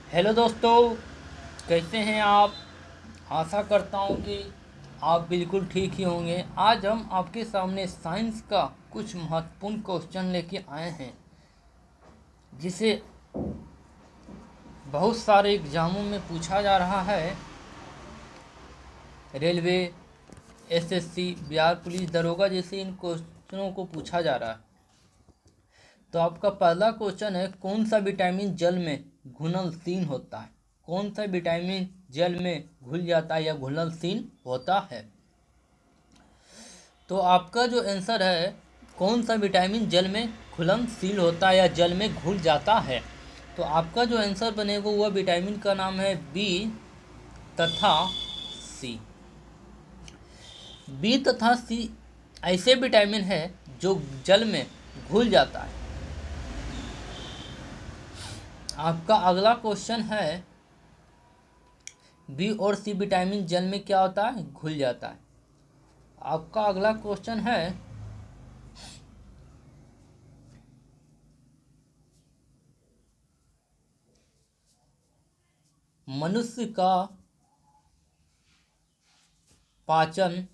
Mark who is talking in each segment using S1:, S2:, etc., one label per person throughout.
S1: Hello दोस्तों, कैसे हैं आप। आशा करता हूँ कि आप बिल्कुल ठीक ही होंगे। आज हम आपके सामने साइंस का कुछ महत्वपूर्ण क्वेश्चन लेके आए हैं, जिसे बहुत सारे एग्जामों में पूछा जा रहा है। रेलवे, एसएससी, बिहार पुलिस, दरोगा जैसे इन क्वेश्चनों को पूछा जा रहा है। तो आपका पहला क्वेश्चन है, कौन सा विटामिन जल में घुलनशील होता है। कौन सा विटामिन जल में घुल जाता है या घुलनशील होता है। तो आपका जो आंसर है, कौन सा विटामिन जल में घुलनशील होता है या जल में घुल जाता है, तो आपका जो आंसर बनेगा वह विटामिन का नाम है बी तथा सी। बी तथा सी ऐसे विटामिन है जो जल में घुल जाता है। आपका अगला क्वेश्चन है, बी और सी विटामिन जल में क्या होता है, घुल जाता है। आपका अगला क्वेश्चन है, मनुष्य का पाचन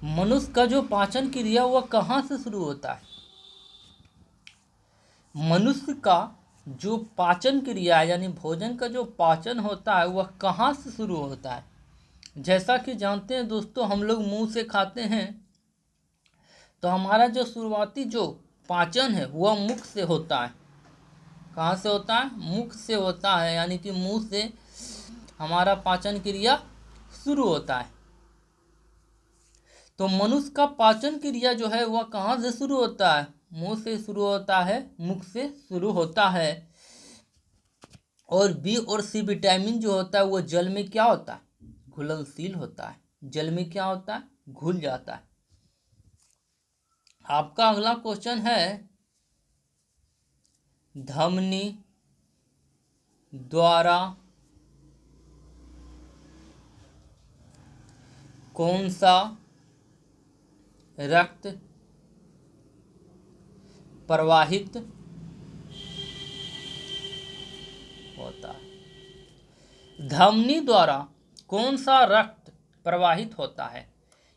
S1: मनुष्य का जो पाचन क्रिया वह कहाँ से शुरू होता है। मनुष्य का जो पाचन क्रिया है यानी भोजन का जो पाचन होता है वह कहाँ से शुरू होता है। जैसा कि जानते हैं दोस्तों, हम लोग मुंह से खाते हैं, तो हमारा जो शुरुआती जो पाचन है वह मुख से होता है। कहाँ से होता है, मुख से होता है, यानी कि मुंह से हमारा पाचन क्रिया शुरू होता है। तो मनुष्य का पाचन क्रिया जो है वह कहाँ से शुरू होता है, मुंह से शुरू होता है, मुख से शुरू होता है। और बी और सी विटामिन जो होता है वो जल में क्या होता है, घुलनशील होता है। जल में क्या होता है, घुल जाता है। आपका अगला क्वेश्चन है, धमनी द्वारा कौन सा रक्त प्रवाहित होता है। धमनी द्वारा कौन सा रक्त प्रवाहित होता है,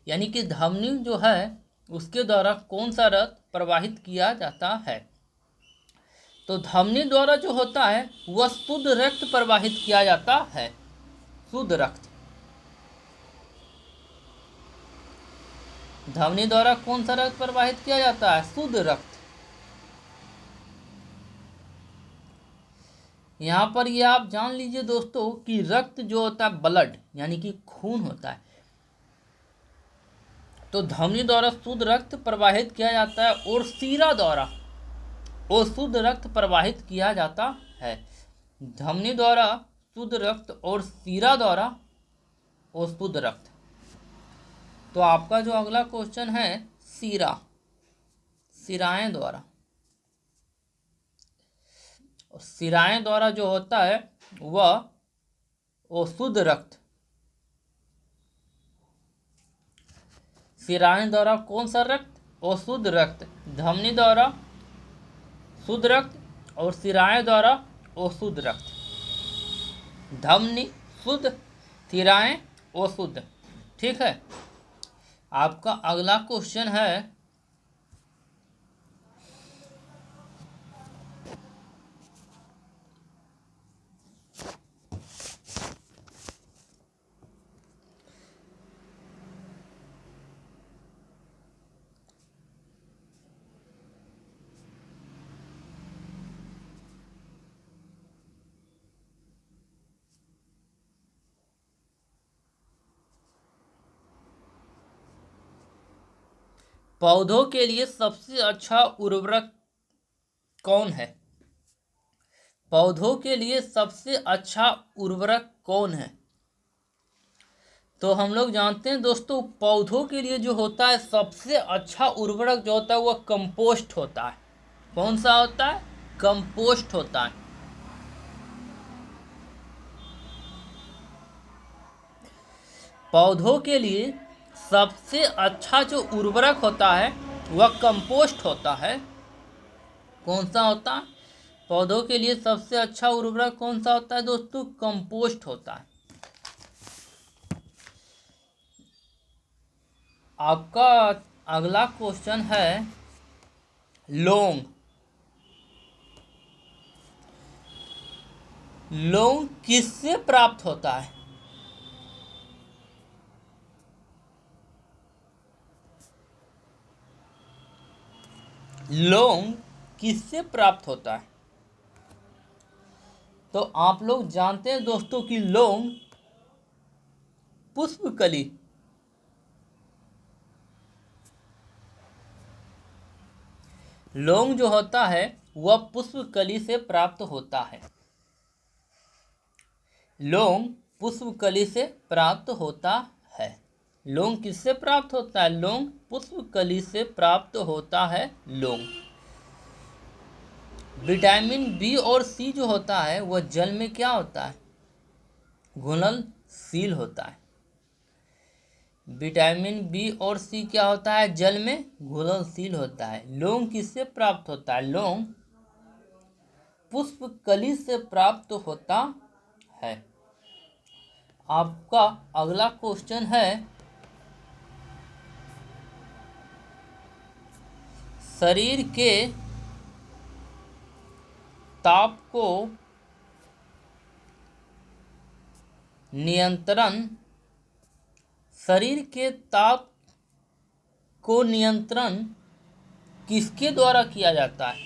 S1: यानी कि धमनी जो है उसके द्वारा कौन सा रक्त प्रवाहित किया जाता है। तो धमनी द्वारा जो होता है वह शुद्ध रक्त प्रवाहित किया जाता है। शुद्ध रक्त धमनी द्वारा कौन सा रक्त प्रवाहित किया जाता है, शुद्ध रक्त। यहाँ पर ये आप जान लीजिए दोस्तों कि रक्त जो होता है ब्लड यानी कि खून होता है। तो धमनी द्वारा शुद्ध रक्त प्रवाहित किया जाता है और सीरा द्वारा वो शुद्ध रक्त प्रवाहित किया जाता है। धमनी द्वारा शुद्ध रक्त और सीरा द्वारा वो शुद्ध रक्त। तो आपका जो अगला क्वेश्चन है, सीरा, सिराएं द्वारा। सिराएं द्वारा जो होता है वह वो शुद्ध रक्त। सिराएं द्वारा कौन सा रक्त, वो शुद्ध रक्त। धमनी द्वारा शुद्ध रक्त और सिराएं द्वारा वो शुद्ध रक्त। धमनी शुद्ध, सिराएं वो शुद्ध। ठीक है। आपका अगला क्वेश्चन है, पौधों के लिए सबसे अच्छा उर्वरक कौन है। पौधों के लिए सबसे अच्छा उर्वरक कौन है। तो हम लोग जानते हैं दोस्तों, पौधों के लिए जो होता है सबसे अच्छा उर्वरक जो होता है वह कंपोस्ट होता है। कौन सा होता है? कंपोस्ट होता है। पौधों के लिए सबसे अच्छा जो उर्वरक होता है वह कंपोस्ट होता है। कौन सा होता है? पौधों के लिए सबसे अच्छा उर्वरक कौन सा होता है दोस्तों? कंपोस्ट होता है। आपका अगला क्वेश्चन है लौंग। लौंग किससे प्राप्त होता है? लौंग किससे प्राप्त होता है? तो आप लोग जानते हैं दोस्तों कि लौंग पुष्पकली लौंग जो होता है वह पुष्पकली से प्राप्त होता है। लौंग पुष्पकली से प्राप्त होता है। लौंग किससे प्राप्त होता है? लौंग पुष्पकली से प्राप्त होता है लौंग। विटामिन बी और सी जो होता है वह जल में क्या होता है? घुलनशील होता है। विटामिन बी और सी क्या होता है? जल में घुलनशील होता है। लौंग किससे प्राप्त होता है? लौंग पुष्पकली से प्राप्त होता है। आपका अगला क्वेश्चन है शरीर के ताप को नियंत्रण शरीर के ताप को नियंत्रण किसके द्वारा किया जाता है?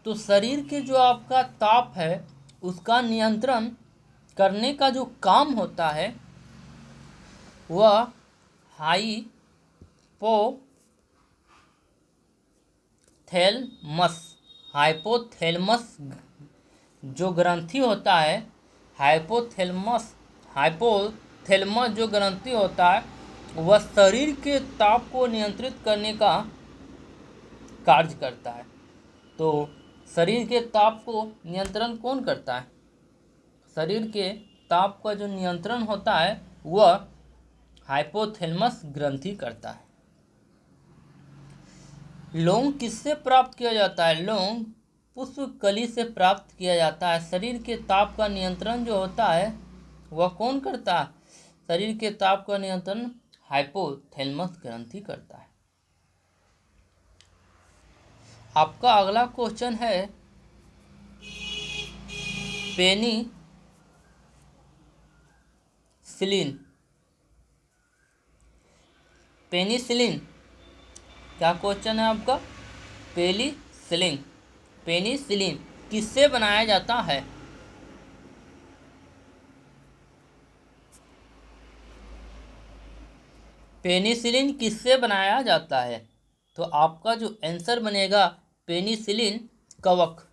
S1: तो शरीर के जो आपका ताप है उसका नियंत्रण करने का जो काम होता है वह हाइपोथैलेमस जो ग्रंथि होता है, हाइपोथैलेमस जो ग्रंथि होता है वह शरीर के ताप को नियंत्रित करने का कार्य करता है। तो शरीर के ताप को नियंत्रण कौन करता है? शरीर के ताप का जो नियंत्रण होता है वह हाइपोथैलेमस ग्रंथि करता है। लौंग किससे प्राप्त किया जाता है? लौंग पुष्पकली से प्राप्त किया जाता है। शरीर के ताप का नियंत्रण जो होता है वह कौन करता है? शरीर के ताप का नियंत्रण हाइपोथैलेमस ग्रंथि करता है। आपका अगला क्वेश्चन है पेनिसिलिन। क्या क्वेश्चन है आपका? पेनिसिलिन किससे बनाया जाता है? पेनिसिलिन किससे बनाया जाता है? तो आपका जो आंसर बनेगा पेनिसिलिन कवक।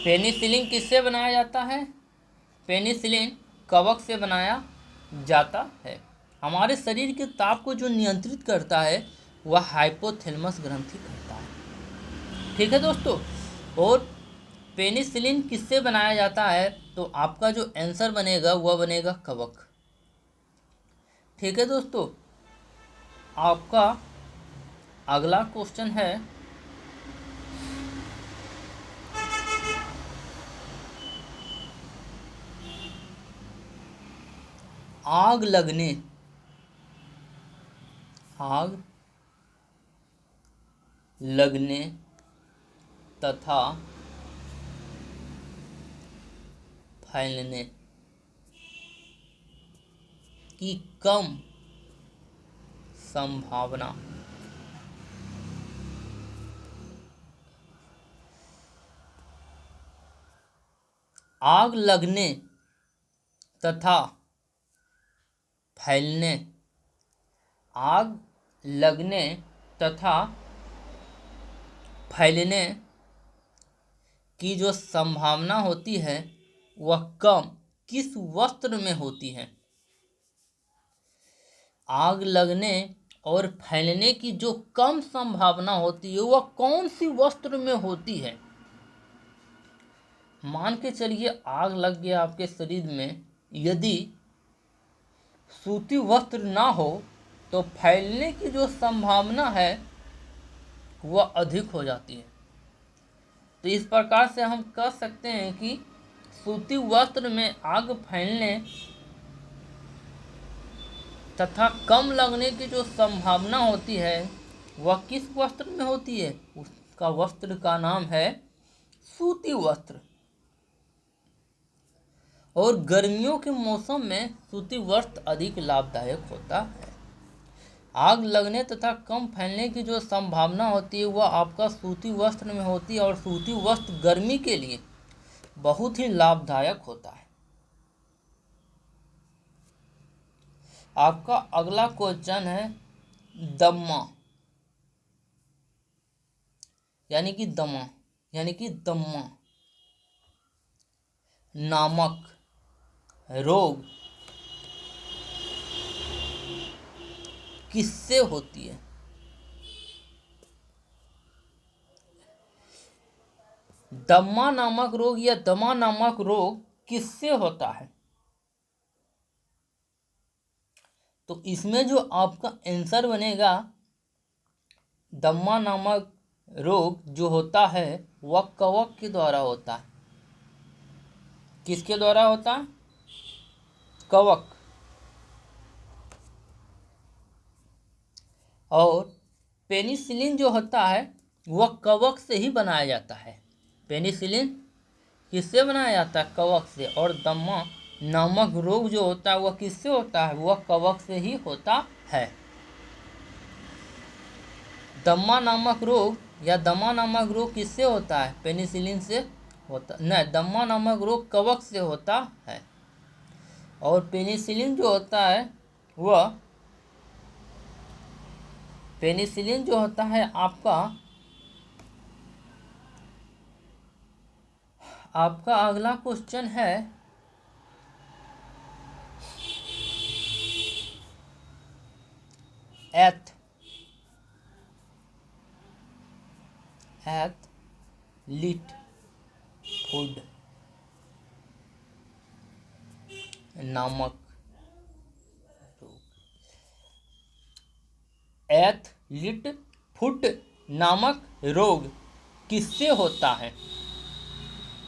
S1: पेनिसिलिन किससे बनाया जाता है? पेनिसिलिन कवक से बनाया जाता है। हमारे शरीर के ताप को जो नियंत्रित करता है वह हाइपोथैलेमस ग्रंथि करता है। ठीक है दोस्तों। और पेनिसिलिन किससे बनाया जाता है? तो आपका जो आंसर बनेगा वह बनेगा कवक। ठीक है दोस्तों। आपका अगला क्वेश्चन है आग लगने तथा फैलने की कम संभावना आग लगने तथा फैलने आग लगने तथा फैलने की जो संभावना होती है वह कम किस वस्त्र में होती है? आग लगने और फैलने की जो कम संभावना होती है वह कौन सी वस्त्र में होती है? मान के चलिए आग लग गया आपके शरीर में, यदि सूती वस्त्र ना हो तो फैलने की जो संभावना है वह अधिक हो जाती है। तो इस प्रकार से हम कह सकते हैं कि सूती वस्त्र में आग फैलने तथा कम लगने की जो संभावना होती है वह किस वस्त्र में होती है? उसका वस्त्र का नाम है सूती वस्त्र। और गर्मियों के मौसम में सूती वस्त्र अधिक लाभदायक होता है। आग लगने तथा कम फैलने की जो संभावना होती है वह आपका सूती वस्त्र में होती है, और सूती वस्त्र गर्मी के लिए बहुत ही लाभदायक होता है। आपका अगला क्वेश्चन है दम्मा यानी कि दम्मा नामक रोग किससे होती है? दम्मा नामक रोग या दमा नामक रोग किससे होता है? तो इसमें जो आपका आंसर बनेगा, दम्मा नामक रोग जो होता है वह कवक के द्वारा होता है। किसके द्वारा होता है? कवक। और पेनिसिलिन जो होता है वह कवक से ही बनाया जाता है। पेनिसिलिन किससे बनाया जाता है? कवक से। और दम्मा नामक रोग जो होता है वह किससे होता है? वह कवक से ही होता है। दम्मा नामक रोग या दमा नामक रोग किससे होता है? पेनिसिलिन से होता नहीं, दम्मा नामक रोग कवक से होता है। और पेनिसिलिन जो होता है वह पेनिसिलिन जो होता है आपका अगला क्वेश्चन है एथलीट फूड नामक रोग। एथलीट फुट नामक रोग किससे होता है?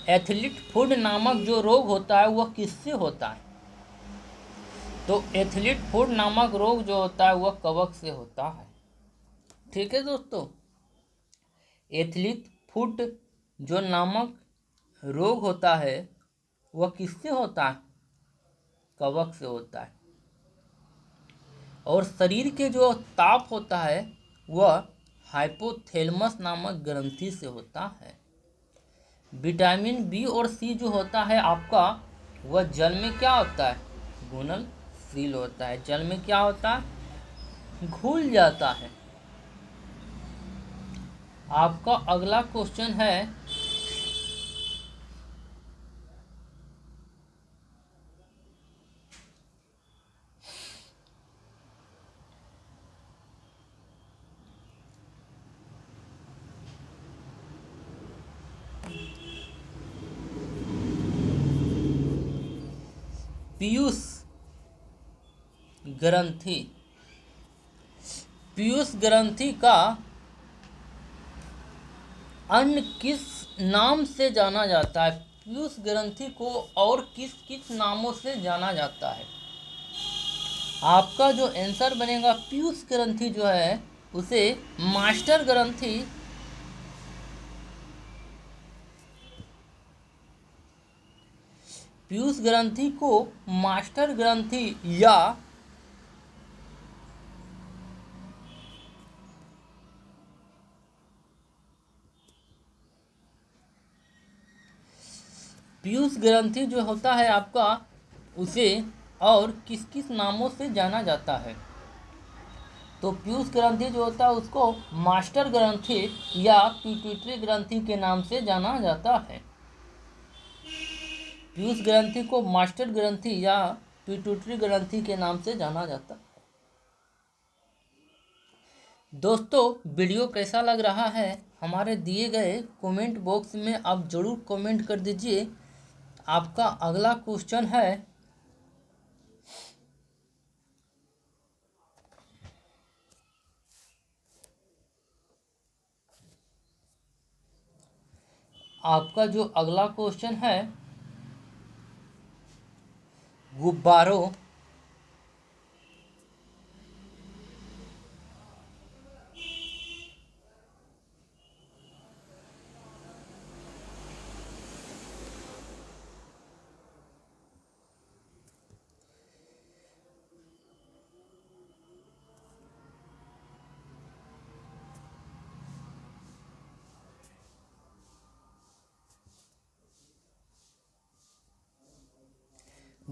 S1: एथलीट फूड नामक जो रोग होता है वह किससे होता है? तो एथलीट फूड नामक रोग जो होता है वह कवक से होता है। ठीक है दोस्तों, एथलीट फूड जो नामक रोग होता है वह किससे होता है? कवक से होता है। और शरीर के जो ताप होता है वह हाइपोथैलेमस नामक ग्रंथि से होता है। विटामिन बी और सी जो होता है आपका, वह जल में क्या होता है? घुलनशील होता है। जल में क्या होता है? घुल जाता है। आपका अगला क्वेश्चन है पीयूष ग्रंथि। पीयूष ग्रंथि का अन्य किस नाम से जाना जाता है? पीयूष ग्रंथि को और किस किस नामों से जाना जाता है? आपका जो आंसर बनेगा, पीयूष ग्रंथि जो है उसे मास्टर ग्रंथि पीयूष ग्रंथि को मास्टर ग्रंथि या पीयूष ग्रंथि जो होता है आपका, उसे और किस किस नामों से जाना जाता है? तो पीयूष ग्रंथि जो होता है उसको मास्टर ग्रंथि या पिट्यूटरी ग्रंथि के नाम से जाना जाता है। पीयूष ग्रंथि को मास्टर ग्रंथि या पिट्यूटरी ग्रंथि के नाम से जाना जाता है। दोस्तों वीडियो कैसा लग रहा है हमारे दिए गए कमेंट बॉक्स में आप ज़रूर कमेंट कर दीजिए। आपका अगला क्वेश्चन है, आपका जो अगला क्वेश्चन है, गुब्बारों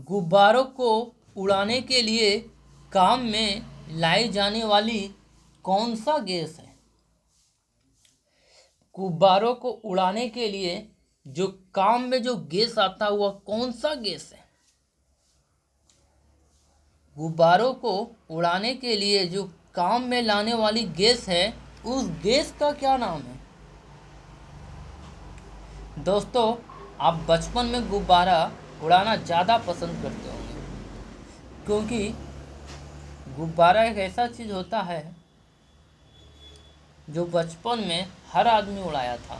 S1: गुब्बारों को उड़ाने के लिए काम में लाई जाने वाली कौन सा गैस है? गुब्बारों को उड़ाने के लिए जो काम में जो गैस आता है वह कौन सा गैस है? गुब्बारों को उड़ाने के लिए जो काम में लाने वाली गैस है उस गैस का क्या नाम है? दोस्तों आप बचपन में गुब्बारा उड़ाना ज़्यादा पसंद करते होंगे, क्योंकि गुब्बारा एक ऐसा चीज़ होता है जो बचपन में हर आदमी उड़ाया था।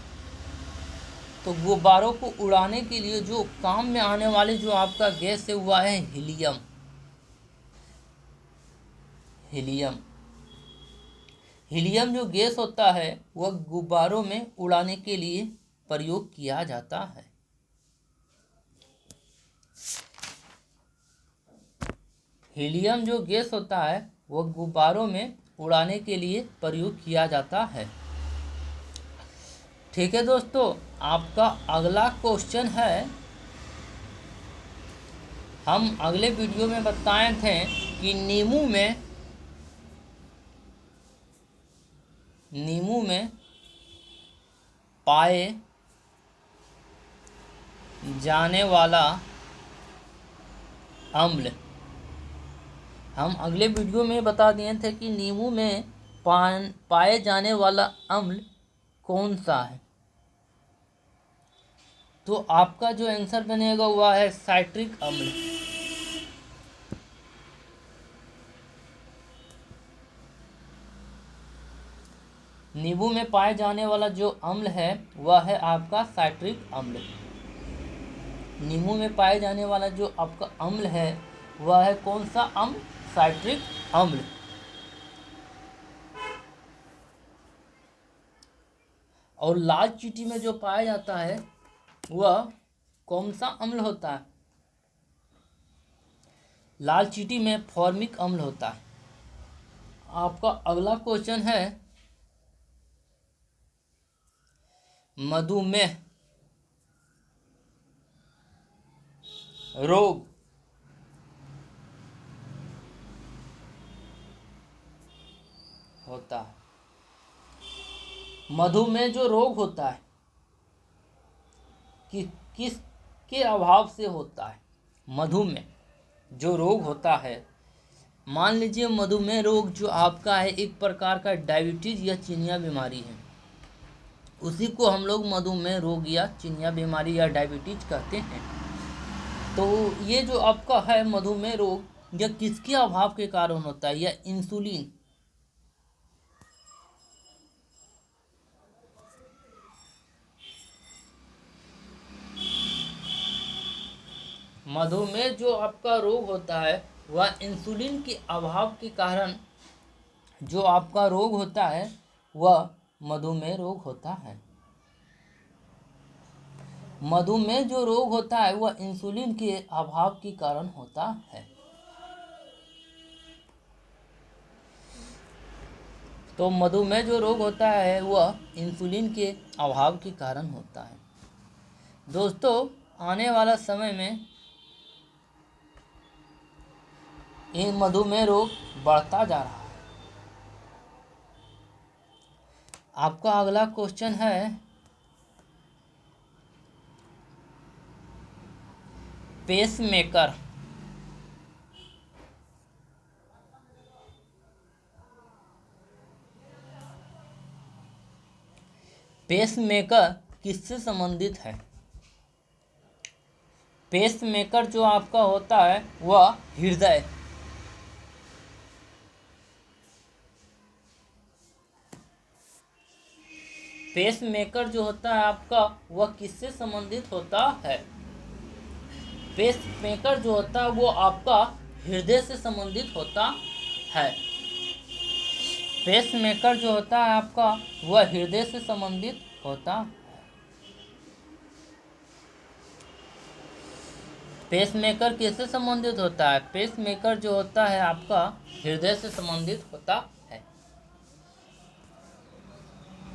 S1: तो गुब्बारों को उड़ाने के लिए जो काम में आने वाली जो आपका गैस है वह है हीलियम। हीलियम हीलियम जो गैस होता है वह गुब्बारों में उड़ाने के लिए प्रयोग किया जाता है। हीलियम जो गैस होता है वह गुब्बारों में उड़ाने के लिए प्रयोग किया जाता है। ठीक है दोस्तों, आपका अगला क्वेश्चन है, हम अगले वीडियो में बताए थे कि नींबू में पाए जाने वाला अम्ल, हम अगले वीडियो में बता दिए थे कि नींबू में पाए जाने वाला अम्ल कौन सा है। तो आपका जो आंसर बनेगा वह है साइट्रिक अम्ल। नींबू में पाए जाने वाला जो अम्ल है वह है आपका साइट्रिक अम्ल। नींबू में पाए जाने वाला जो आपका अम्ल है वह है कौन सा अम्ल? साइट्रिक अम्ल। और लाल चींटी में जो पाया जाता है वह कौन सा अम्ल होता है? लाल चींटी में फॉर्मिक अम्ल होता है। आपका अगला क्वेश्चन है, मधुमेह रोग होता है। मधुमेह जो रोग होता है कि किस के अभाव से होता है? मधुमेह जो रोग होता है, मान लीजिए मधुमेह रोग जो आपका है एक प्रकार का डायबिटीज या चिनिया बीमारी है, उसी को हम लोग मधुमेह रोग या चिनिया बीमारी या डायबिटीज कहते हैं। तो ये जो आपका है मधुमेह रोग यह किसके अभाव के कारण होता है? या इंसुलिन, मधुमेह जो आपका रोग होता है वह इंसुलिन के अभाव के कारण जो आपका रोग होता है वह मधुमेह रोग होता है। मधुमेह जो रोग होता है वह इंसुलिन के अभाव के कारण होता है। तो मधुमेह जो रोग होता है वह इंसुलिन के अभाव के कारण होता है। दोस्तों आने वाला समय में ये मधुमेह रोग बढ़ता जा रहा है। आपका अगला क्वेश्चन है, पेसमेकर पेसमेकर किससे संबंधित है? पेसमेकर जो आपका होता है वह हृदय, पेसमेकर जो होता है आपका वह किससे संबंधित होता है? पेसमेकर जो होता है वो आपका हृदय से संबंधित होता है। पेसमेकर जो होता है आपका वह हृदय से संबंधित होता है। पेसमेकर किससे संबंधित होता है? पेसमेकर जो होता है आपका हृदय से संबंधित होता है।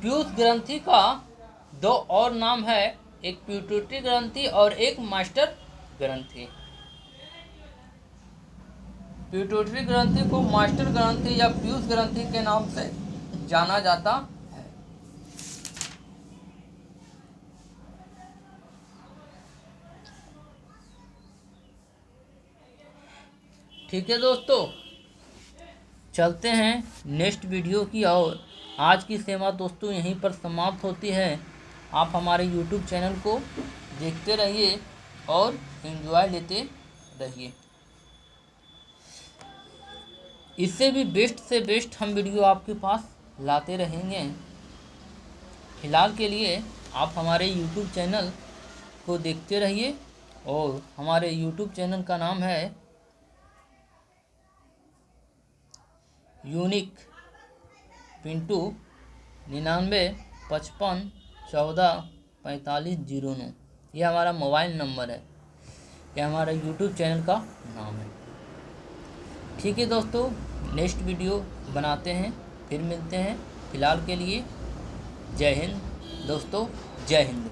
S1: पीयूष ग्रंथि का दो और नाम है, एक पिट्यूटरी ग्रंथि और एक मास्टर ग्रंथि। पिट्यूटरी ग्रंथि को मास्टर ग्रंथि या पीयूष ग्रंथि के नाम से जाना जाता है। ठीक है दोस्तों, चलते हैं नेक्स्ट वीडियो की ओर। आज की सेवा दोस्तों यहीं पर समाप्त होती है। आप हमारे YouTube चैनल को देखते रहिए और एंजॉय लेते रहिए। इससे भी बेस्ट से बेस्ट हम वीडियो आपके पास लाते रहेंगे। फिलहाल के लिए आप हमारे YouTube चैनल को देखते रहिए और हमारे YouTube चैनल का नाम है यूनिक पिंटू 9955144509। यह हमारा मोबाइल नंबर है, यह हमारा YouTube चैनल का नाम है। ठीक है दोस्तों, नेक्स्ट वीडियो बनाते हैं, फिर मिलते हैं। फिलहाल के लिए जय हिंद दोस्तों, जय हिंद।